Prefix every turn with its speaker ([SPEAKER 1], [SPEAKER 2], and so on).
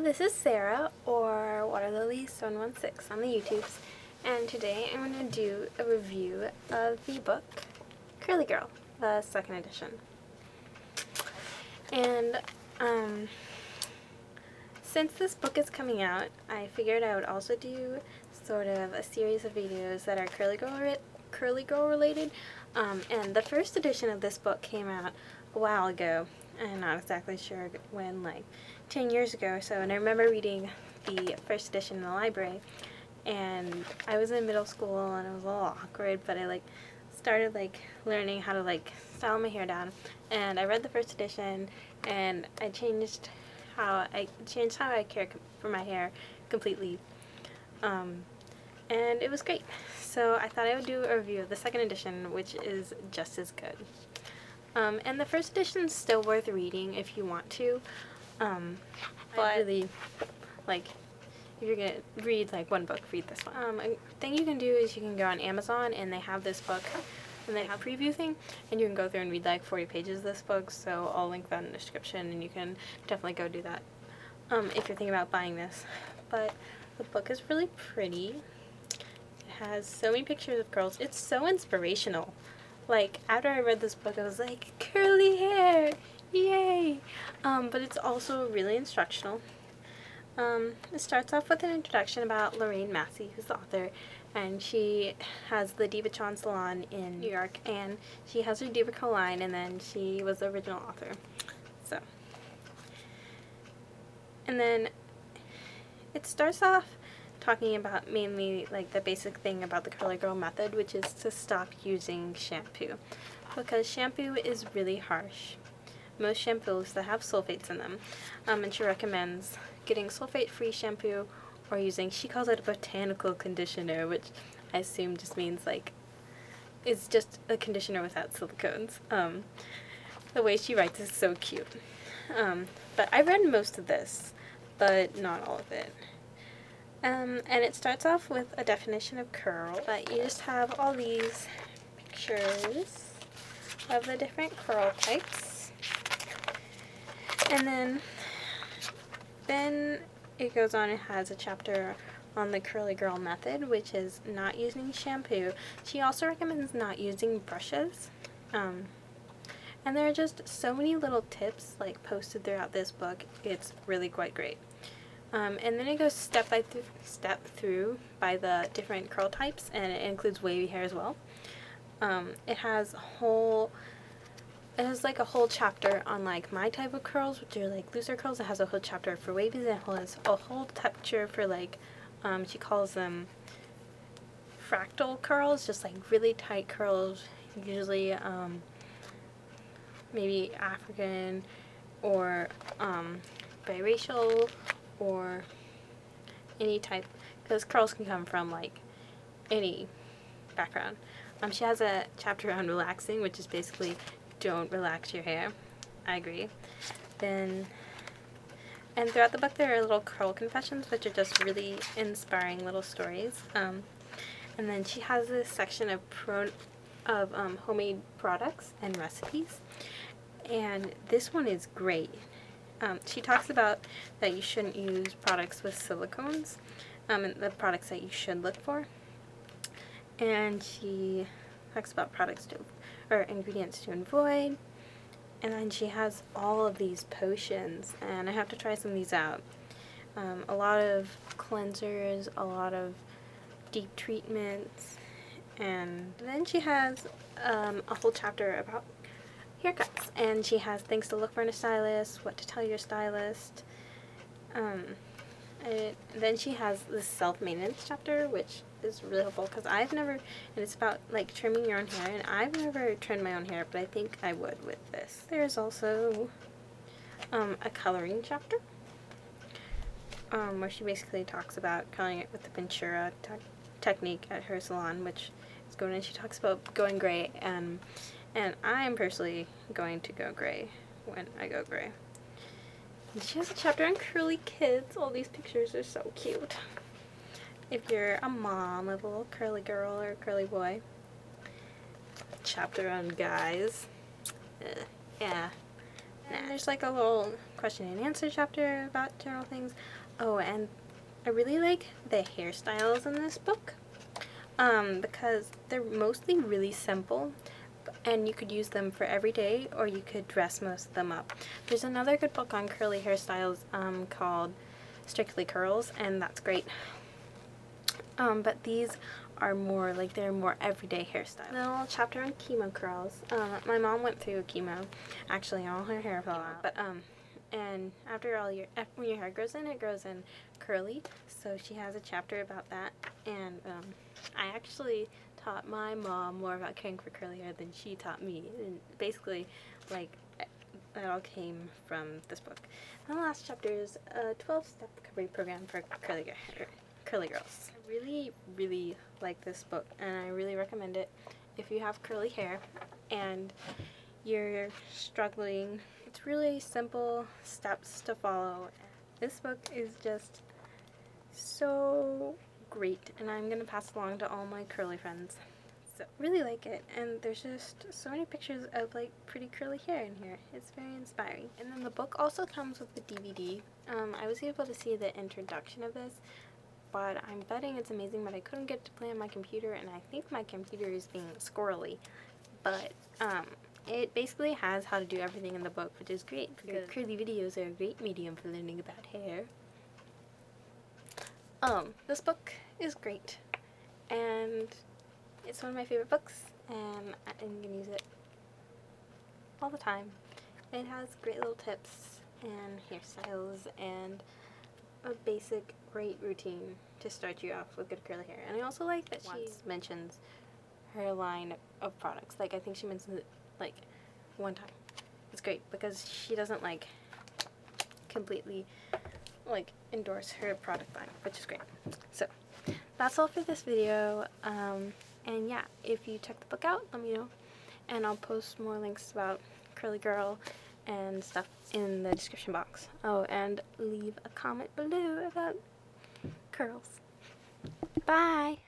[SPEAKER 1] this is Sarah, or Waterlily716 on the YouTubes, and today I'm going to do a review of the book Curly Girl, the second edition. And since this book is coming out, I figured I would also do sort of a series of videos that are Curly Girl related. And the first edition of this book came out a while ago. I'm not exactly sure when, like 10 years ago or so, and I remember reading the first edition in the library, and I was in middle school and it was a little awkward, but I started learning how to style my hair down, and I read the first edition and I changed how I care for my hair completely, and it was great. So I thought I would do a review of the second edition, which is just as good. And the first edition is still worth reading if you want to, but really, if you're going to read one book, read this one. A thing you can do is you can go on Amazon and they have this book, and they have a preview thing, and you can go through and read 40 pages of this book, so I'll link that in the description, and you can definitely go do that if you're thinking about buying this. But the book is really pretty. It has so many pictures of girls. It's so inspirational. After I read this book, I was like, curly hair, yay! But it's also really instructional. It starts off with an introduction about Lorraine Massey, who's the author, and she has the Diva Chon Salon in New York, and she has her Diva Co line, and then she was the original author. So, and then it starts off talking about mainly the basic thing about the Curly Girl method, which is to stop using shampoo, because shampoo is really harsh. Most shampoos that have sulfates in them, and she recommends getting sulfate-free shampoo or using, she calls it a botanical conditioner, which I assume just means it's just a conditioner without silicones. The way she writes is so cute. But I read most of this, but not all of it. And it starts off with a definition of curl, but you just have all these pictures of the different curl types. And then it goes on and has a chapter on the Curly Girl method, which is not using shampoo. She also recommends not using brushes. And there are just so many little tips posted throughout this book. It's really quite great. And then it goes step through by the different curl types, and it includes wavy hair as well. It has a whole chapter on my type of curls, which are looser curls. It has a whole chapter for wavies, and it has a whole chapter for she calls them fractal curls, just really tight curls, usually maybe African or biracial, or any type, because curls can come from any background. She has a chapter on relaxing, which is basically don't relax your hair. I agree. And throughout the book there are little curl confessions, which are just really inspiring little stories. And then she has this section of homemade products and recipes, and this one is great. She talks about that you shouldn't use products with silicones, and the products that you should look for. And she talks about ingredients to avoid. And then she has all of these potions, and I have to try some of these out. A lot of cleansers, a lot of deep treatments, and then she has a whole chapter about haircuts, and she has things to look for in a stylist, what to tell your stylist. Then she has this self-maintenance chapter, which is really helpful, because I've never, and it's about trimming your own hair, and I've never trimmed my own hair, but I think I would with this. There's also a coloring chapter, where she basically talks about coloring it with the Ventura technique at her salon, which is good, and she talks about going gray, and I'm personally going to go gray when I go gray. And she has a chapter on curly kids. All these pictures are so cute. If you're a mom of a little curly girl or a curly boy. A chapter on guys. Yeah. And there's like a little question and answer chapter about general things. Oh, and I really like the hairstyles in this book because they're mostly really simple, and you could use them for every day, or you could dress most of them up. There's another good book on curly hairstyles called Strictly Curls, and that's great. But these are more like, they're more everyday hairstyles. A little chapter on chemo curls. My mom went through chemo. Actually, all her hair fell out. But and when your hair grows in, it grows in curly. So she has a chapter about that. And I actually taught my mom more about caring for curly hair than she taught me. And basically, like, that all came from this book. And the last chapter is a 12-step recovery program for curly girls. I really, really like this book, and I really recommend it if you have curly hair and you're struggling. It's really simple steps to follow. This book is just so great, and I'm going to pass it along to all my curly friends. So really like it, and there's just so many pictures of like pretty curly hair in here. It's very inspiring. And then the book also comes with the DVD. I was able to see the introduction of this, but I'm betting it's amazing, but I couldn't get it to play on my computer, and I think my computer is being squirrely. But it basically has how to do everything in the book, which is great because curly videos are a great medium for learning about hair. This book is great, and it's one of my favorite books, and I'm gonna use it all the time. It has great little tips and hairstyles and a basic great routine to start you off with good curly hair. And I also like that she mentions her line of products. Like, I think she mentions it like one time. It's great because she doesn't like completely like endorse her product line, which is great. So that's all for this video. And yeah, if you check the book out, let me know, and I'll post more links about Curly Girl and stuff in the description box. Oh, and leave a comment below about curls. Bye!